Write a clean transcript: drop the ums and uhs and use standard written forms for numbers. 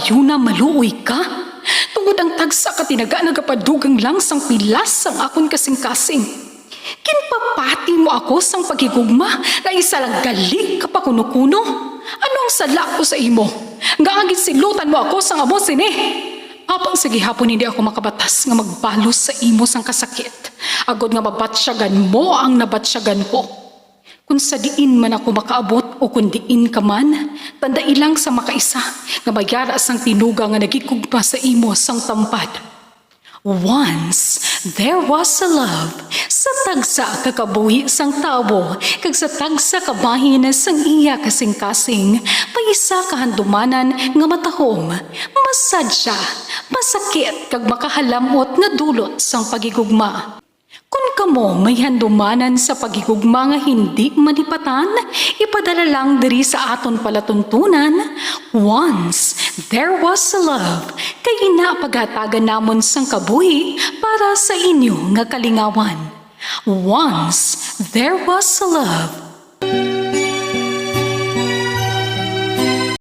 bayuna maluoy ka. Tungod ang tagsa ka tinaga nagapadugang lang sang pilas sang akon kasing-kasing. Kinpapati mo ako sang pagigugma na isa lang gali ka pa kuno-kuno. Anong sala ko sa imo? Nga agit silutan mo ako sang amo sini. Apang sige hapon hindi ako makabatas nga magbalos sa imo sang kasakit. Agod nga mabatsyagan mo ang nabatsyagan ko. Kung sa diin man ako makaabot o kung diin ka man, tanda ilang sa makaisa nga mayara sang tinuga nga nagikugma sa imo sang tampad. Once there was a love sa tagsa kakabuhi sang tabo kag sa tagsa kabahin sang iya kasing-kasing paisa kahandumanan nga matahom masadya masakit kag makahalamot nga dulot sang pagigugma. Kung kamo may handumanan sa pagigugma nga hindi manipatan, ipadala lang diri sa aton palatuntunan. Once there was a love, kay inapagatagan namon sang kabuhi para sa inyo nga kalingawan. Once there was a love,